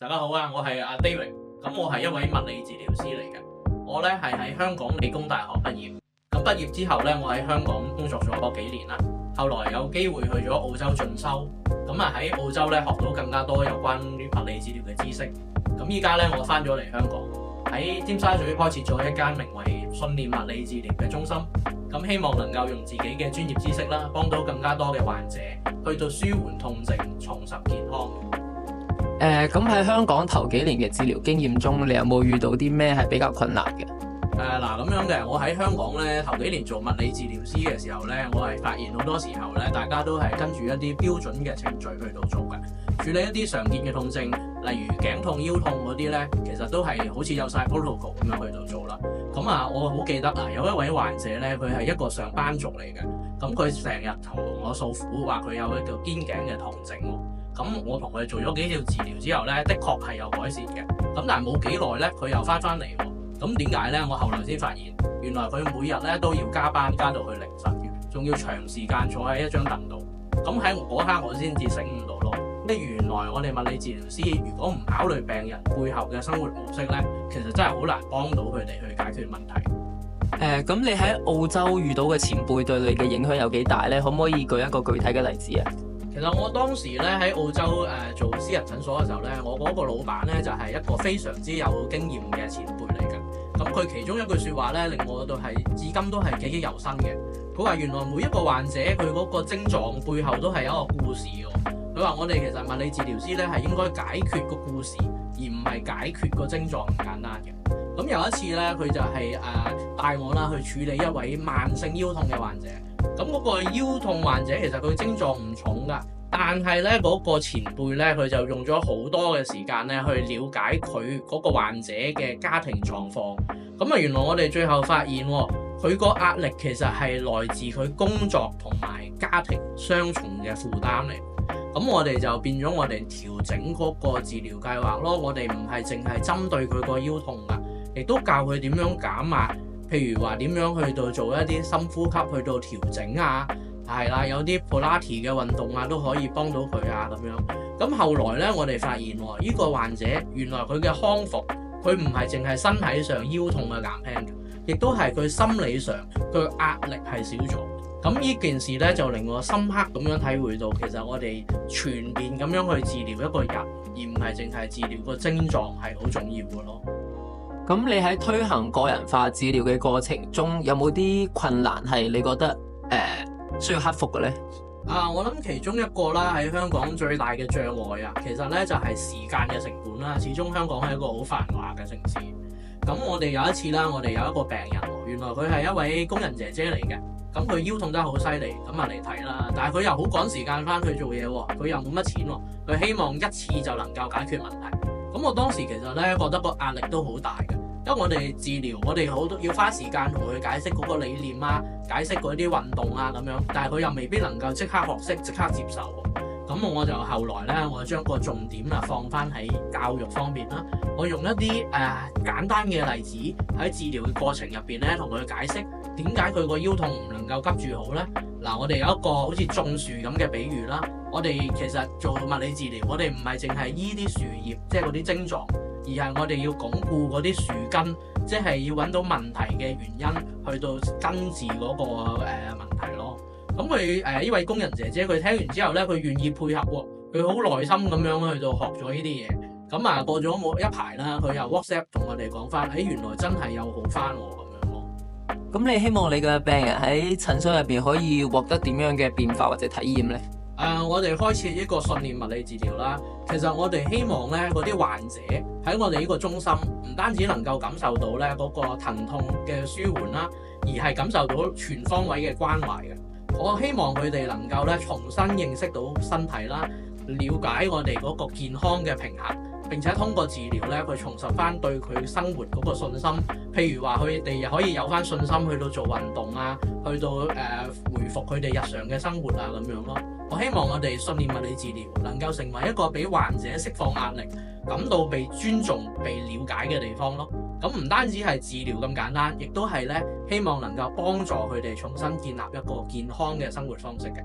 大家好啊，我係阿 David，咁我係一位物理治療師嚟嘅。我咧係喺香港理工大學畢業，咁畢業之後咧，我喺香港工作咗幾年啦。後來有機會去咗澳洲進修，咁啊喺澳洲咧學到更加多有關於物理治療嘅知識。咁依家咧我翻咗嚟香港，喺尖沙咀開設咗一間名為信念物理治療嘅中心，咁希望能夠用自己嘅專業知識啦，幫到更加多嘅患者去到舒緩痛症，重拾健康。咁喺香港頭幾年嘅治療經驗中，你有冇遇到啲咩係比較困難嘅？咁樣嘅，我喺香港咧頭幾年做物理治療師嘅時候咧，我係發現好多時候咧，大家都係跟住一啲標準嘅程序去到做嘅，處理一啲常見嘅痛症，例如頸痛、腰痛嗰啲咧，其實都係好似有晒 protocol 咁樣去到做啦。咁我好記得有一位患者咧，佢係一個上班族嚟嘅，咁佢成日同我訴苦，話佢有一個肩頸嘅痛症喎。咁我同佢做咗幾條治療之後咧，的確係有改善嘅。咁但係冇幾耐咧，佢又翻嚟喎。咁點解咧？我後來先發現，原來佢每日咧都要加班，加到去凌晨嘅，仲要長時間坐喺一張凳度。咁喺嗰刻我先至醒悟到咯，原來我哋物理治療師如果唔考慮病人背後嘅生活模式咧，其實真係好難幫到佢哋去解決問題。咁你喺澳洲遇到嘅前輩對你嘅影響有幾大咧？可唔可以舉一個具體嘅例子啊？其實我當時咧喺澳洲做私人診所嘅時候咧，我嗰個老闆咧就係一個非常之有經驗嘅前輩嚟嘅。咁佢其中一句説話咧，令我至今都係記憶猶新嘅。佢話原來每一個患者佢嗰個症狀背後都係一個故事喎。佢話我哋其實物理治療師咧係應該解決個故事，而唔係解決個症狀咁簡單嘅。咁有一次咧，佢就係帶我啦去處理一位慢性腰痛嘅患者。咁嗰個腰痛患者其實佢症狀唔重㗎，但係咧嗰個前輩咧佢就用咗好多嘅時間咧去了解佢嗰個患者嘅家庭狀況。咁原來我哋最後發現佢個壓力其實係來自佢工作同埋家庭雙重嘅負擔嚟。咁我哋就變咗我哋調整嗰個治療計劃咯。我哋唔係淨係針對佢個腰痛㗎，亦都教佢點樣減壓。譬如話點樣去到做一啲深呼吸去到調整啊，係啦，有啲普拉提嘅運動啊都可以幫到佢啊咁樣。咁後來咧，我哋發現呢個患者原來佢嘅康復，佢唔係淨係身體上腰痛嘅減輕嘅，亦都係佢心理上佢壓力係少咗。咁呢件事咧就令我深刻咁樣體會到，其實我哋全面咁樣去治療一個人，而唔係淨係治療個症狀係好重要嘅咯。咁你喺推行個人化治療嘅過程中，有冇啲困難係你覺得需要克服嘅咧？我諗其中一個啦，喺香港最大嘅障礙啊，其實咧就係時間嘅成本啦。始終香港係一個好繁華嘅城市。咁我哋有一次啦，我哋有一個病人，原來佢係一位工人姐姐嚟嘅。咁佢腰痛得好犀利，咁嚟睇啦。但係佢又好趕時間翻去做嘢喎，佢又冇乜錢喎，佢希望一次就能夠解決問題。咁我當時其實咧覺得個壓力都好大嘅，因為我哋治療，我哋好多要花時間同佢解釋嗰個理念啊，解釋嗰啲運動啊咁樣，但係佢又未必能夠即刻學識、即刻接受。咁我就後來咧，我將個重點放翻喺教育方面啦。我用一啲簡單嘅例子喺治療嘅過程入邊咧，同佢解釋點解佢個腰痛唔能夠急住好咧。我哋有一個好似種樹咁嘅比喻啦。我哋其實做物理治療，我哋唔係淨係醫啲樹葉，即係嗰啲症狀，而係我哋要鞏固嗰啲樹根，即係要揾到問題嘅原因，去到根治嗰個問題咯。咁佢呢位工人姐姐佢聽完之後咧，佢願意配合喎，佢好耐心咁樣去到學咗呢啲嘢。咁過咗冇一排啦，佢又 WhatsApp 同我哋講翻，原來真係有好翻喎咁樣咯。咁你希望你嘅病人喺診所入邊可以獲得點樣嘅變化或者體驗咧？我哋開設一個信念物理治療啦。其實我哋希望咧，嗰啲患者喺我哋呢個中心，唔單止能夠感受到咧嗰個疼痛嘅舒緩啦，而係感受到全方位嘅關懷嘅。我希望佢哋能夠咧重新認識到身體啦，了解我哋嗰個健康嘅平衡，並且通過治療咧，佢重拾翻對佢生活嗰個信心。譬如話佢哋可以有翻信心去到做運動啊，去到回復佢哋日常嘅生活啊咁樣咯。我希望我哋信念物理治療能夠成為一個俾患者釋放壓力、感到被尊重、被了解嘅地方咯。咁唔單止係治療咁簡單，亦都係咧希望能夠幫助佢哋重新建立一個健康嘅生活方式嘅。